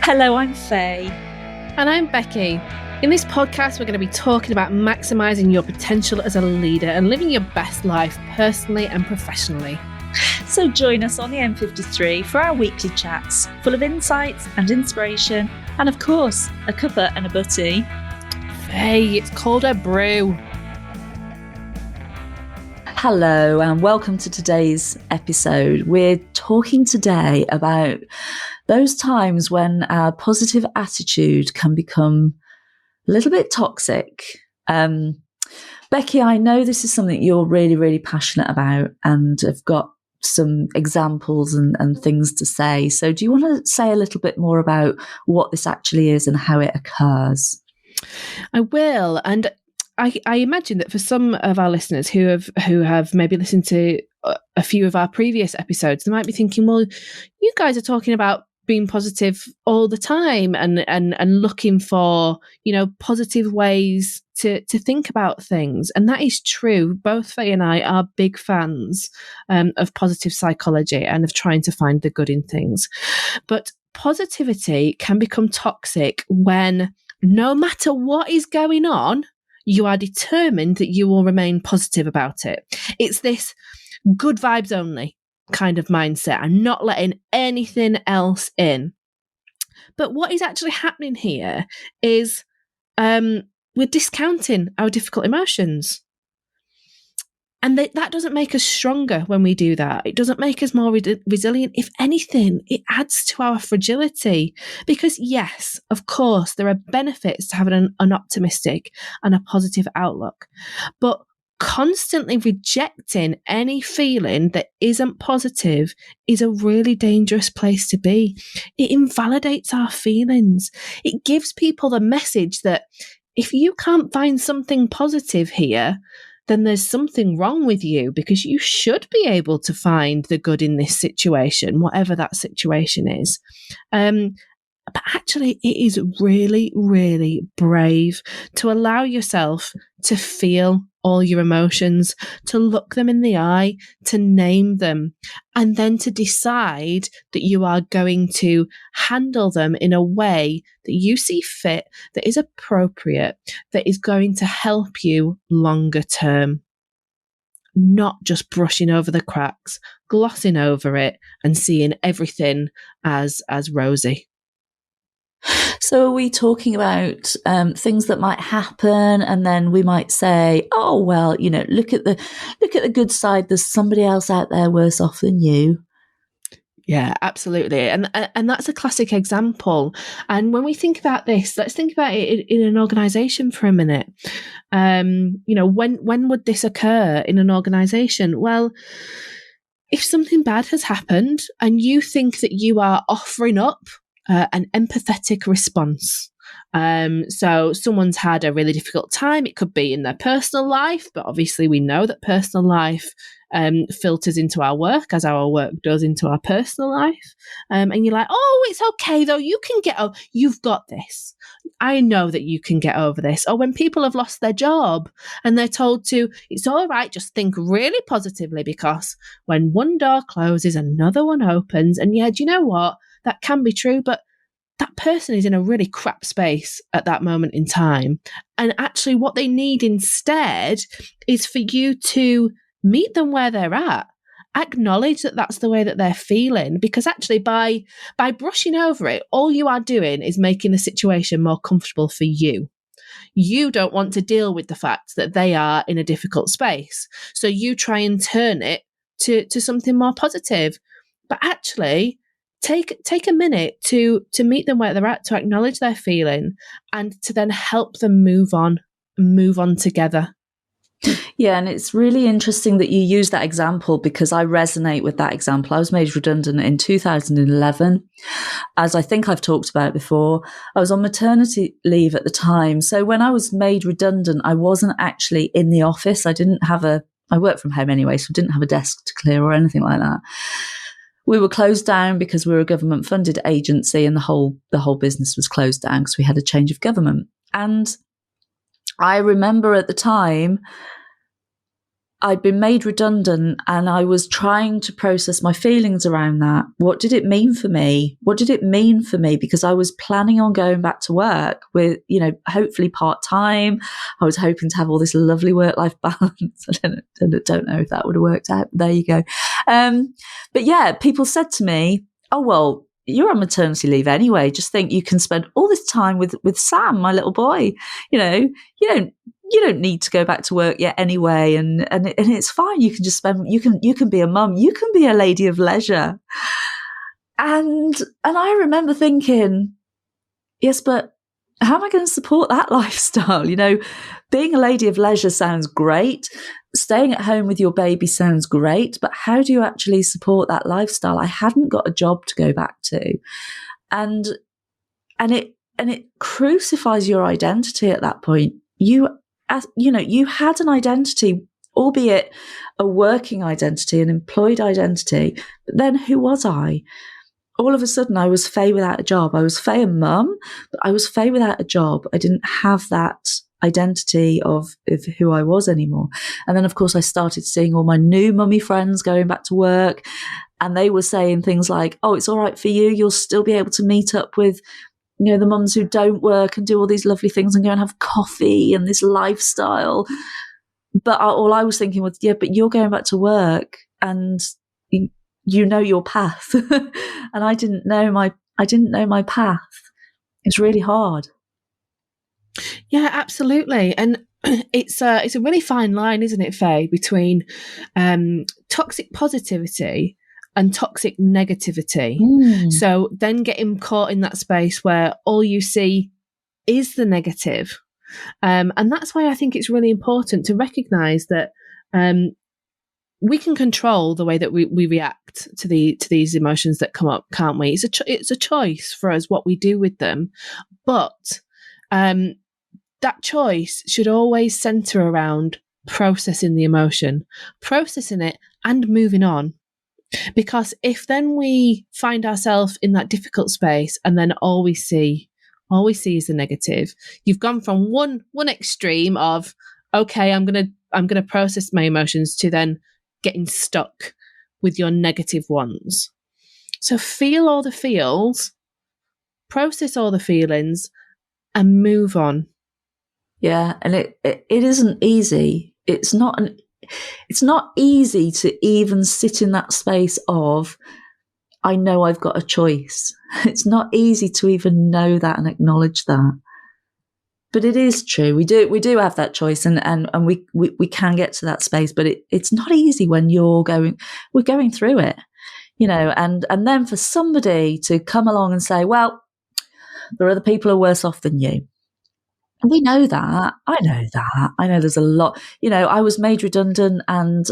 Hello, I'm Faye. And I'm Becky. In this podcast, we're going to be talking about maximising your potential as a leader and living your best life personally and professionally. So join us on the M53 for our weekly chats, full of insights and inspiration, and of course, a cuppa and a butty. Faye, it's called a brew. Hello and welcome to today's episode. We're talking today about those times when our positive attitude can become a little bit toxic. Becky, I know this is something you're really, really passionate about and have got some examples and things to say. So do you want to say a little bit more about what this actually is and how it occurs? I will. And I imagine that for some of our listeners who have maybe listened to a few of our previous episodes, they might be thinking, well, you guys are talking about being positive all the time and looking for, positive ways to think about things. And that is true. Both Faye and I are big fans of positive psychology and of trying to find the good in things. But positivity can become toxic when no matter what is going on, you are determined that you will remain positive about it. It's this good vibes only kind of mindset and not letting anything else in. But what is actually happening here is we're discounting our difficult emotions. And that doesn't make us stronger when we do that. It doesn't make us more resilient. If anything, it adds to our fragility. Because yes, of course, there are benefits to having an optimistic and a positive outlook. But constantly rejecting any feeling that isn't positive is a really dangerous place to be. It invalidates our feelings. It gives people the message that if you can't find something positive here, then there's something wrong with you, because you should be able to find the good in this situation, whatever that situation is. But actually, it is really, really brave to allow yourself to feel all your emotions, to look them in the eye, to name them, and then to decide that you are going to handle them in a way that you see fit, that is appropriate, that is going to help you longer term. Not just brushing over the cracks, glossing over it, and seeing everything as rosy. So are we talking about things that might happen, and then we might say, "Oh well, look at the good side. There's somebody else out there worse off than you." Yeah, absolutely, and that's a classic example. And when we think about this, let's think about it in an organisation for a minute. When would this occur in an organisation? Well, if something bad has happened and you think that you are offering up an empathetic response. So someone's had a really difficult time. It could be in their personal life, but obviously we know that personal life filters into our work as our work does into our personal life. And you're like, oh, it's okay though. You've got this. I know that you can get over this. Or when people have lost their job and they're told to, it's all right, just think really positively, because when one door closes, another one opens. And yeah, do you know what? That can be true, but that person is in a really crap space at that moment in time. And actually what they need instead is for you to meet them where they're at. Acknowledge that that's the way that they're feeling, because actually by brushing over it, all you are doing is making the situation more comfortable for you. You don't want to deal with the fact that they are in a difficult space. So you try and turn it to something more positive. But actually, take a minute to meet them where they're at, to acknowledge their feeling, and to then help them move on together. Yeah, and it's really interesting that you use that example, because I resonate with that example. I was made redundant in 2011. As I think I've talked about before, I was on maternity leave at the time. So when I was made redundant, I wasn't actually in the office. I worked from home anyway, so I didn't have a desk to clear or anything like that. We were closed down because we were a government funded agency, and the whole business was closed down because we had a change of government. And I remember at the time I'd been made redundant and I was trying to process my feelings around that. What did it mean for me? What did it mean for me? Because I was planning on going back to work with, hopefully part-time. I was hoping to have all this lovely work-life balance. I don't know if that would have worked out. There you go. But yeah, people said to me, oh, well, you're on maternity leave anyway. Just think you can spend all this time with Sam, my little boy. You don't need to go back to work yet anyway. And it's fine. You can just you can be a mum. You can be a lady of leisure. And I remember thinking, yes, but how am I going to support that lifestyle? Being a lady of leisure sounds great. Staying at home with your baby sounds great, but how do you actually support that lifestyle? I hadn't got a job to go back to. And it crucifies your identity at that point. You had an identity, albeit a working identity, an employed identity. But then who was I? All of a sudden, I was Faye without a job. I was Faye a mum, but I was Faye without a job. I didn't have that identity of who I was anymore. And then, of course, I started seeing all my new mummy friends going back to work, and they were saying things like, oh, it's all right for you. You'll still be able to meet up with the mums who don't work and do all these lovely things and go and have coffee and this lifestyle. But all I was thinking was, yeah, but you're going back to work and you know your path. And I didn't know my path. It's really hard. Yeah, absolutely. And it's a really fine line, isn't it, Faye, between toxic positivity and toxic negativity. So then getting caught in that space where all you see is the negative. And that's why I think it's really important to recognise that we can control the way that we react to these emotions that come up, can't we? It's a choice for us what we do with them. But that choice should always centre around processing the emotion, processing it and moving on. Because if then we find ourselves in that difficult space and then all we see is the negative, you've gone from one extreme of, okay, I'm gonna process my emotions, to then getting stuck with your negative ones. So feel all the feels, process all the feelings, and move on. Yeah, and it isn't easy. It's not easy to even sit in that space of, I know I've got a choice. It's not easy to even know that and acknowledge that. But it is true. We do have that choice, and we can get to that space, but it's not easy when we're going through it, and then for somebody to come along and say, well, there are other people who are worse off than you. And we know that. I know that. I know there's a lot. I was made redundant, and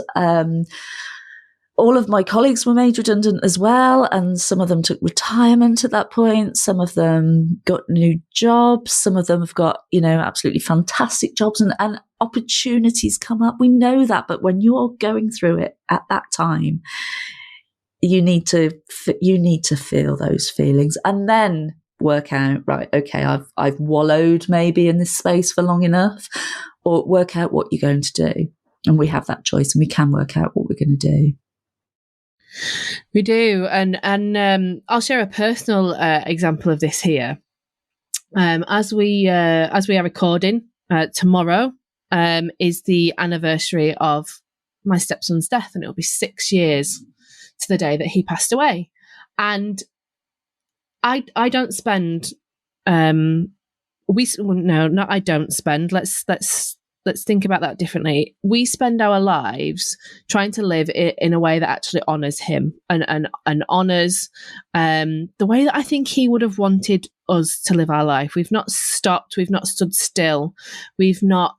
all of my colleagues were made redundant as well. And some of them took retirement at that point. Some of them got new jobs. Some of them have got, absolutely fantastic jobs, and opportunities come up. We know that. But when you're going through it at that time, you need to feel those feelings, and then work out, right, okay, I've wallowed maybe in this space for long enough, or work out what you're going to do. And we have that choice, and we can work out what we're going to do. We do. And I'll share a personal example of this here. As we are recording, tomorrow is the anniversary of my stepson's death, and it'll be 6 years to the day that he passed away. And I don't spend I don't spend. Let's think about that differently. We spend our lives trying to live in a way that actually honours him and honours the way that I think he would have wanted us to live our life. We've not stopped. We've not stood still. We've not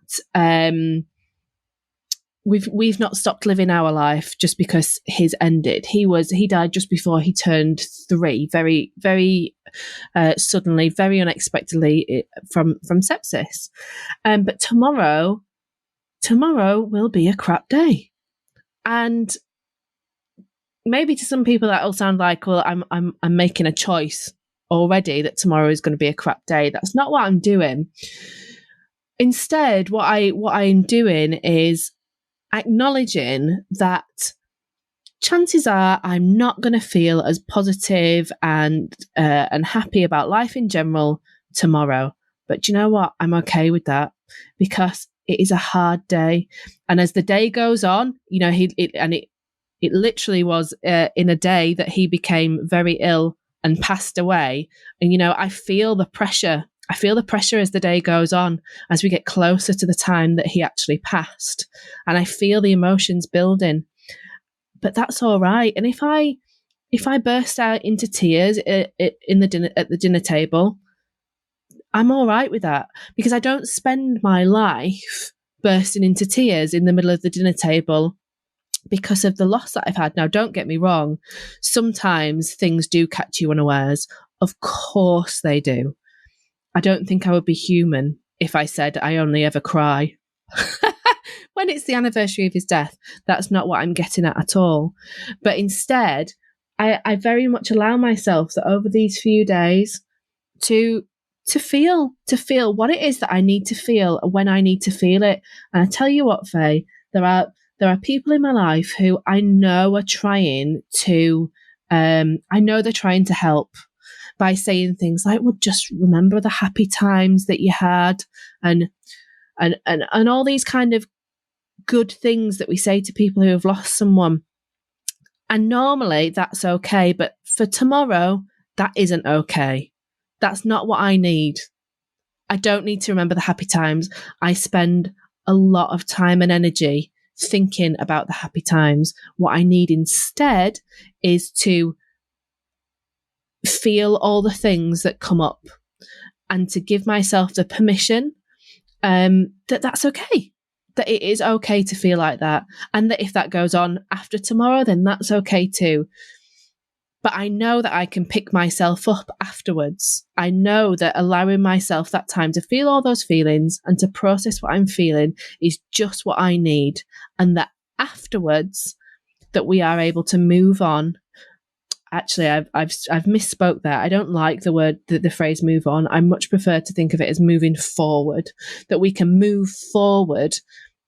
we've not stopped living our life just because his ended. He died just before he turned 3, very, very suddenly, very unexpectedly from sepsis. But tomorrow will be a crap day, and maybe to some people that will sound like, well, I'm making a choice already that tomorrow is going to be a crap day. That's not what I'm doing. Instead, what I'm doing is acknowledging that chances are I'm not going to feel as positive and happy about life in general tomorrow. But do you know what? I'm okay with that because it is a hard day. And as the day goes on, you know, it literally was in a day that he became very ill and passed away. And, you know, I feel the pressure. I feel the pressure as the day goes on, as we get closer to the time that he actually passed. And I feel the emotions building. But that's all right. And if I burst out into tears at the dinner table, I'm all right with that, because I don't spend my life bursting into tears in the middle of the dinner table because of the loss that I've had. Now, don't get me wrong. Sometimes things do catch you unawares. Of course they do. I don't think I would be human if I said I only ever cry when it's the anniversary of his death. That's not what I'm getting at all. But instead, I very much allow myself that over these few days to feel what it is that I need to feel when I need to feel it. And I tell you what, Faye, there are people in my life who I know are trying to, I know they're trying to help by saying things like, well, just remember the happy times that you had, and all these kind of good things that we say to people who have lost someone. And normally that's okay, but for tomorrow, that isn't okay. That's not what I need. I don't need to remember the happy times. I spend a lot of time and energy thinking about the happy times. What I need instead is to feel all the things that come up and to give myself the permission that that's okay, that it is okay to feel like that, and that if that goes on after tomorrow, then that's okay too. But I know that I can pick myself up afterwards. I know that allowing myself that time to feel all those feelings and to process what I'm feeling is just what I need, and that afterwards that we are able to move on. Actually, I've misspoke there. I don't like the phrase move on. I much prefer to think of it as moving forward, that we can move forward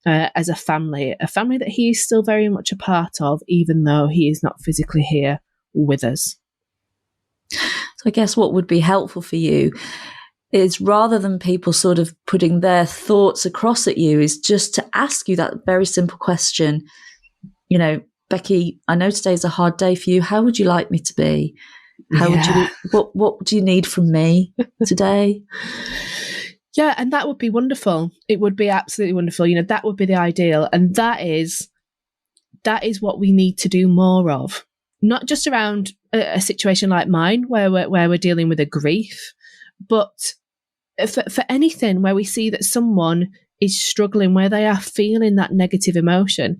as a family that he is still very much a part of, even though he is not physically here with us. So I guess what would be helpful for you is, rather than people sort of putting their thoughts across at you, is just to ask you that very simple question. You know, Becky, I know today's a hard day for you. How would you like me to be? What do you need from me today? Yeah, and that would be wonderful. It would be absolutely wonderful. You know, that would be the ideal. And that is what we need to do more of. Not just around a situation like mine where we're dealing with a grief, but for anything where we see that someone is struggling, where they are feeling that negative emotion.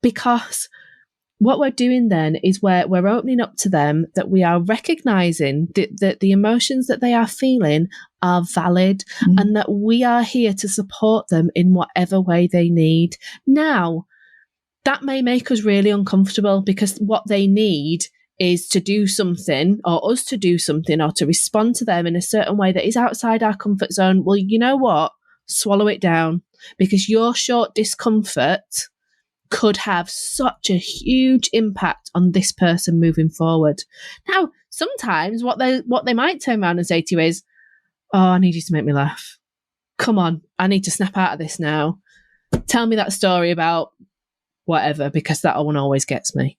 Because what we're doing then is we're opening up to them, that we are recognizing that the emotions that they are feeling are valid, and that we are here to support them in whatever way they need. Now, that may make us really uncomfortable, because what they need is to do something, or us to do something, or to respond to them in a certain way that is outside our comfort zone. Well, you know what? Swallow it down, because your short discomfort could have such a huge impact on this person moving forward. Now, sometimes what they might turn around and say to you is, oh, I need you to make me laugh. Come on, I need to snap out of this now. Tell me that story about whatever, because that one always gets me.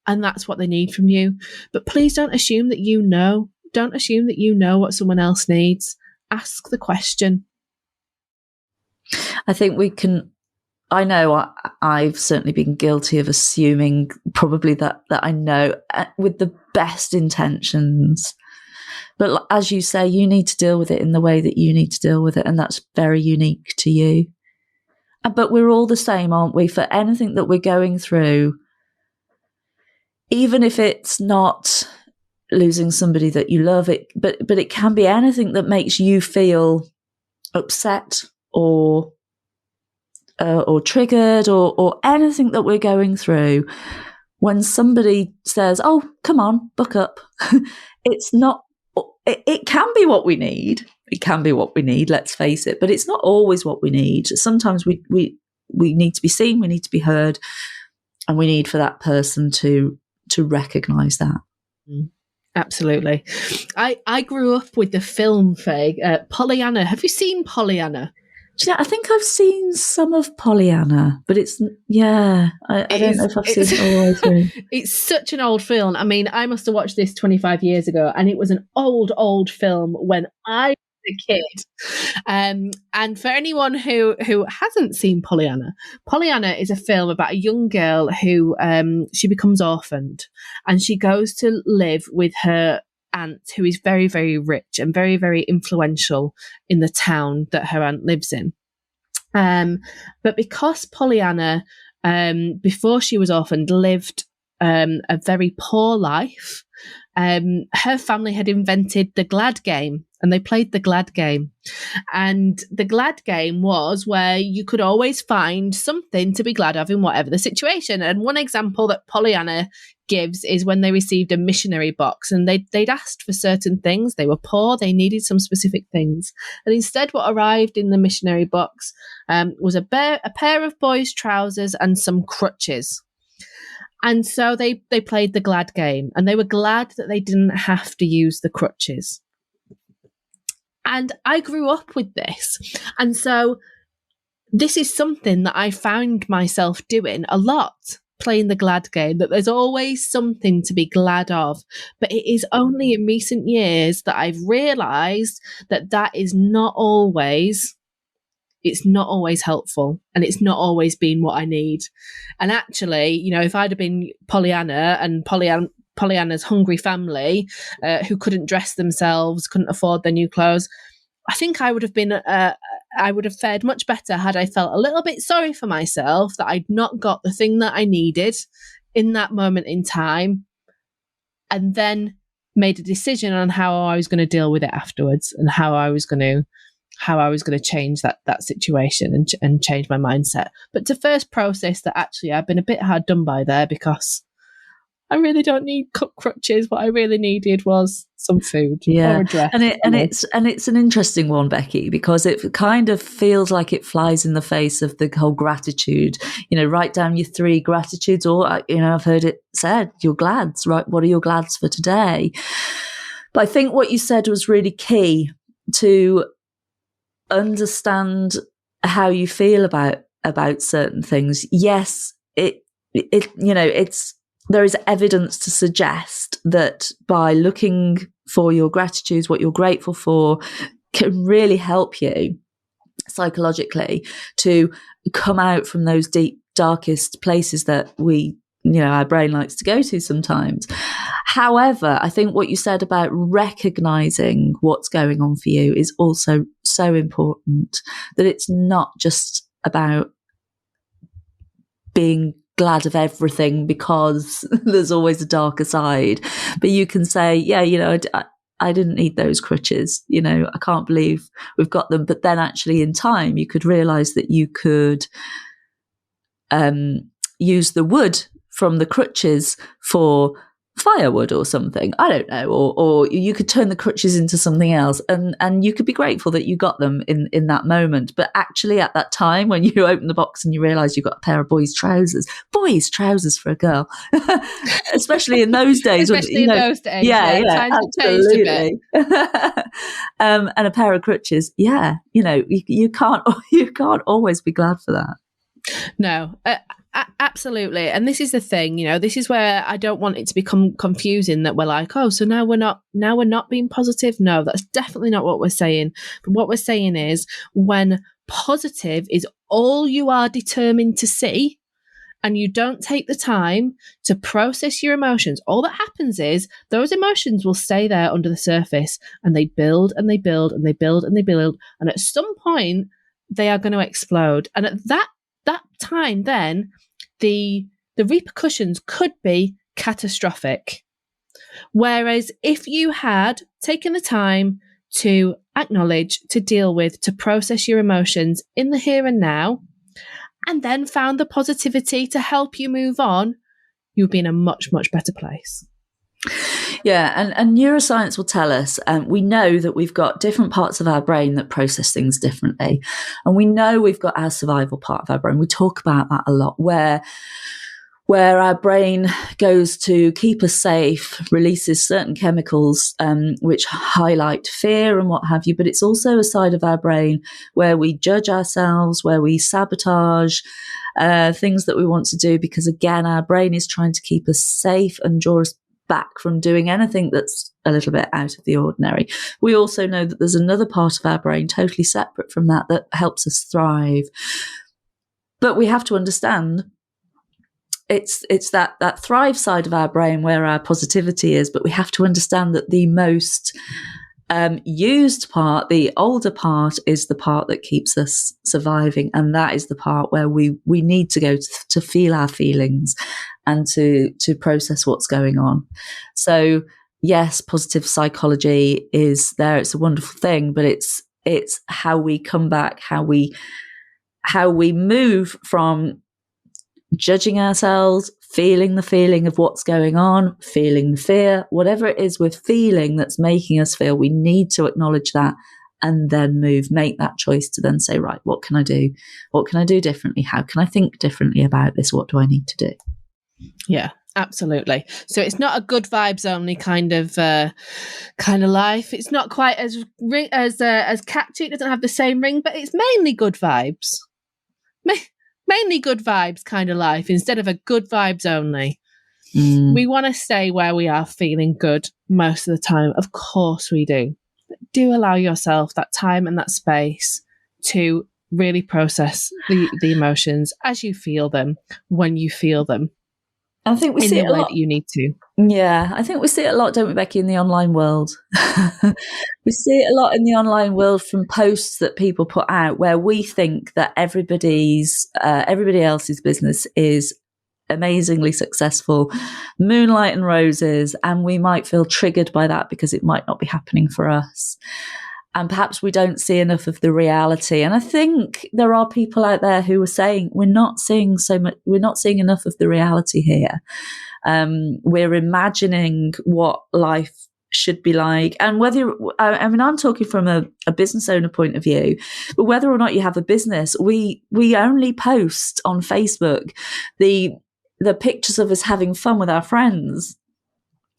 And that's what they need from you. But please don't assume that you know. Don't assume that you know what someone else needs. Ask the question. I think I know I've certainly been guilty of assuming probably that I know with the best intentions. But as you say, you need to deal with it in the way that you need to deal with it. And that's very unique to you. But we're all the same, aren't we? For anything that we're going through, even if it's not losing somebody that you love, but it can be anything that makes you feel upset or triggered, or anything that we're going through. When somebody says, "Oh, come on, buck up," it's not. It can be what we need. It can be what we need. Let's face it, but it's not always what we need. Sometimes we we need to be seen, we need to be heard, and we need for that person to recognise that. Absolutely. I grew up with the film, Faye, Pollyanna. Have you seen Pollyanna? I think I've seen some of Pollyanna, but it's, I don't know if I've seen it all the way through. It's such an old film. I mean, I must have watched this 25 years ago, and it was an old film when I was a kid. And for anyone who hasn't seen Pollyanna, Pollyanna is a film about a young girl who she becomes orphaned, and she goes to live with her aunt, who is very, very rich and very, very influential in the town that her aunt lives in. But because Pollyanna, before she was orphaned, lived a very poor life, her family had invented the Glad game, and they played the Glad game. And the Glad game was where you could always find something to be glad of in whatever the situation. And one example that Pollyanna gives is when they received a missionary box, and they'd asked for certain things. They were poor, they needed some specific things. And instead what arrived in the missionary box was a pair of boys' trousers and some crutches. And so they played the Glad game, and they were glad that they didn't have to use the crutches. And I grew up with this. And so this is something that I found myself doing a lot, playing the Glad game, that there's always something to be glad of. But it is only in recent years that I've realised that is not always... it's not always helpful, and it's not always been what I need. And actually, you know, if I'd have been Pollyanna and Pollyanna's hungry family who couldn't dress themselves, couldn't afford their new clothes, I think I would have been, I would have fared much better had I felt a little bit sorry for myself that I'd not got the thing that I needed in that moment in time, and then made a decision on how I was going to deal with it afterwards, and how I was going to change that situation and change my mindset. But to first process that actually I've been a bit hard done by there, because I really don't need crutches. What I really needed was some food or a dress. And it's an interesting one, Becky, because it kind of feels like it flies in the face of the whole gratitude. You know, write down your 3 gratitudes, or, you know, I've heard it said, your glads, right? What are your glads for today? But I think what you said was really key to understand how you feel about certain things. Yes, it you know, there is evidence to suggest that by looking for your gratitudes, what you're grateful for, can really help you psychologically to come out from those deep, darkest places that our brain likes to go to sometimes. However, I think what you said about recognizing what's going on for you is also so important, that it's not just about being glad of everything because there's always a darker side, but you can say, yeah, you know, I didn't need those crutches, you know, I can't believe we've got them. But then actually in time you could realize that you could use the wood from the crutches for firewood or something, I don't know, or you could turn the crutches into something else, and you could be grateful that you got them in that moment. But actually at that time, when you open the box and you realize you got a pair of boys' trousers for a girl, especially in those days, especially in those days, absolutely. And a pair of crutches, yeah, you know, you can't always be glad for that. No, absolutely. And this is the thing, you know, this is where I don't want it to become confusing, that we're like, oh, so now we're not being positive. No, that's definitely not what we're saying. But what we're saying is, when positive is all you are determined to see, and you don't take the time to process your emotions, all that happens is those emotions will stay there under the surface, and they build and they build and they build and they build. And at some point they are going to explode. And at that time, then the repercussions could be catastrophic. Whereas if you had taken the time to acknowledge, to deal with, to process your emotions in the here and now, and then found the positivity to help you move on, you'd be in a much, much better place. Yeah, and neuroscience will tell us, we know that we've got different parts of our brain that process things differently. And we know we've got our survival part of our brain. We talk about that a lot, where our brain goes to keep us safe, releases certain chemicals which highlight fear and what have you. But it's also a side of our brain where we judge ourselves, where we sabotage things that we want to do, because, again, our brain is trying to keep us safe and draw us back from doing anything that's a little bit out of the ordinary. We also know that there's another part of our brain totally separate from that helps us thrive. But we have to understand it's that thrive side of our brain where our positivity is, but we have to understand that the most used part, the older part, is the part that keeps us surviving, and that is the part where we need to go to feel our feelings and to process what's going on. So yes, positive psychology is there. It's a wonderful thing, but it's how we come back, how we move from judging ourselves, feeling the feeling of what's going on, feeling the fear, whatever it is we're feeling that's making us feel, we need to acknowledge that and then make that choice to then say, right, what can I do? What can I do differently? How can I think differently about this? What do I need to do? Yeah, absolutely. So it's not a good vibes only kind of life. It's not quite as catchy. It doesn't have the same ring, but it's mainly good vibes. Mainly good vibes kind of life instead of a good vibes only. We want to stay where we are feeling good most of the time. Of course we do. But do allow yourself that time and that space to really process the emotions as you feel them, when you feel them. I think we see it a lot. That you need to. Yeah, I think we see it a lot, don't we, Becky, in the online world? We see it a lot in the online world from posts that people put out where we think that everybody else's business is amazingly successful, moonlight and roses, and we might feel triggered by that because it might not be happening for us. And perhaps we don't see enough of the reality. And I think there are people out there who are saying we're not seeing enough of the reality here. We're imagining what life should be like. And I'm talking from a business owner point of view, but whether or not you have a business, we only post on Facebook the pictures of us having fun with our friends.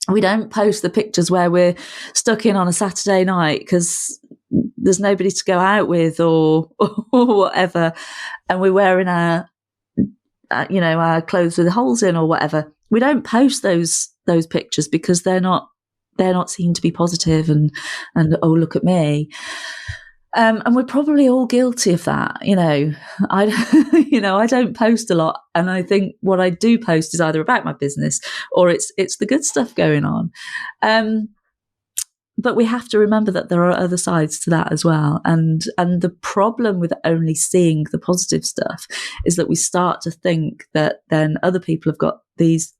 We don't post the pictures where we're stuck in on a Saturday night because there's nobody to go out with or whatever, and we're wearing our clothes with holes in or whatever. We don't post those pictures because they're not seen to be positive and oh, look at me. And we're probably all guilty of that. I don't post a lot, and I think what I do post is either about my business or it's the good stuff going on. But we have to remember that there are other sides to that as well. And the problem with only seeing the positive stuff is that we start to think that then other people have got these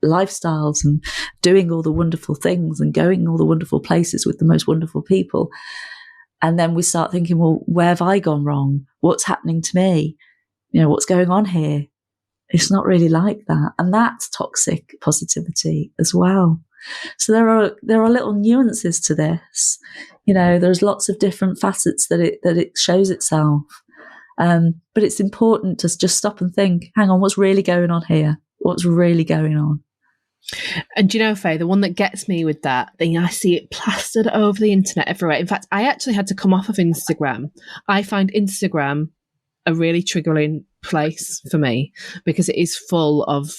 lifestyles and doing all the wonderful things and going all the wonderful places with the most wonderful people. And then we start thinking, well, where have I gone wrong? What's happening to me? What's going on here? It's not really like that. And that's toxic positivity as well. So there are little nuances to this. There's lots of different facets that it shows itself. But it's important to just stop and think, hang on, what's really going on here? What's really going on? And Faye, the one that gets me with that thing, I see it plastered over the internet everywhere. In fact, I actually had to come off of Instagram. I find Instagram a really triggering place for me because it is full of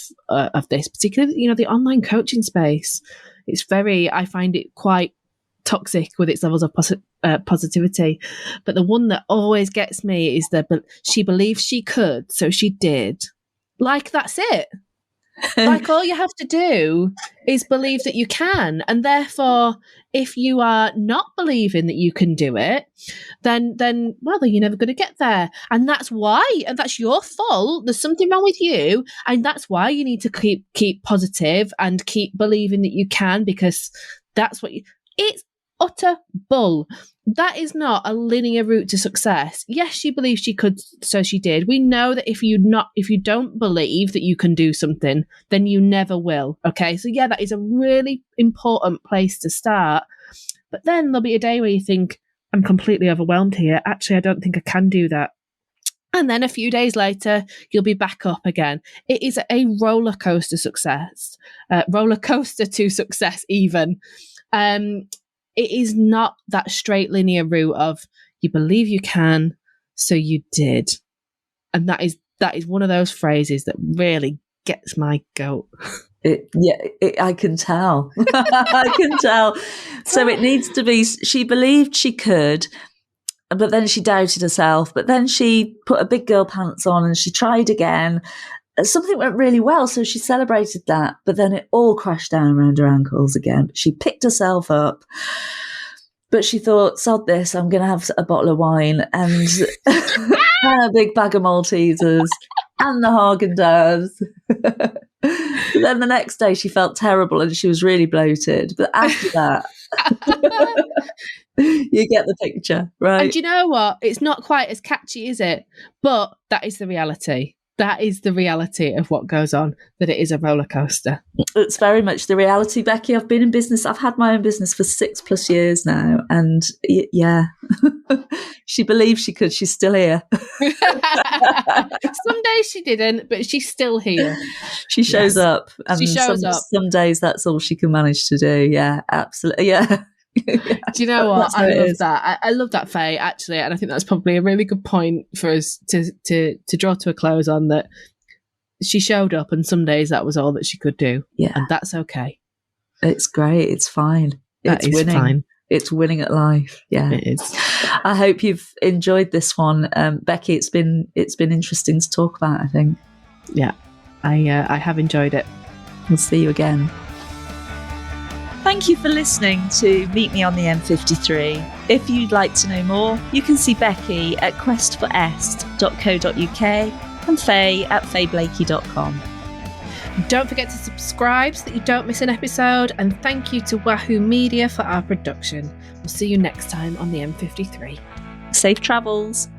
this, particularly, the online coaching space. I find it quite toxic with its levels of positivity. But the one that always gets me is she believed she could, so she did. Like, that's it. Like, all you have to do is believe that you can, and therefore if you are not believing that you can do it, then you're never going to get there. And that's your fault. There's something wrong with you, and that's why you need to keep positive and keep believing that you can, because that's what it's utter bull. That is not a linear route to success. Yes, she believed she could, so she did. We know that if you don't believe that you can do something, then you never will. Okay, so yeah, that is a really important place to start. But then there'll be a day where you think, I'm completely overwhelmed here. Actually, I don't think I can do that. And then a few days later, you'll be back up again. It is a roller coaster success, roller coaster to success even. It is not that straight linear route of you believe you can, so you did. And that is one of those phrases that really gets my goat. I can tell. I can tell. So it needs to be, she believed she could, but then she doubted herself, but then she put a big girl pants on and she tried again. Something went really well, so she celebrated that, but then it all crashed down around her ankles again. She picked herself up, but she thought, sod this, I'm going to have a bottle of wine and a big bag of Maltesers and the Haagen-Dazs. Then the next day she felt terrible and she was really bloated. But after that, you get the picture, right? And you know what? It's not quite as catchy, is it? But that is the reality. That is the reality of what goes on, that it is a roller coaster. It's very much the reality, Becky. I've been in business. I've had my own business for 6+ years now. And yeah, she believes she could. She's still here. Some days she didn't, but she's still here. She shows up. And she shows up. Some days that's all she can manage to do. Yeah, absolutely. Yeah. Do you know what? I love that. I love that, Faye, actually, and I think that's probably a really good point for us to draw to a close on. That she showed up, and some days that was all that she could do. Yeah, and that's okay. It's great. It's fine. It's winning. Fine. It's winning at life. Yeah, it is. I hope you've enjoyed this one, Becky. It's been interesting to talk about, I think. Yeah, I have enjoyed it. We'll see you again. Thank you for listening to Meet Me on the M53. If you'd like to know more, you can see Becky at questforest.co.uk and Faye at fayeblakey.com. Don't forget to subscribe so that you don't miss an episode, and thank you to Wahoo Media for our production. We'll see you next time on the M53. Safe travels.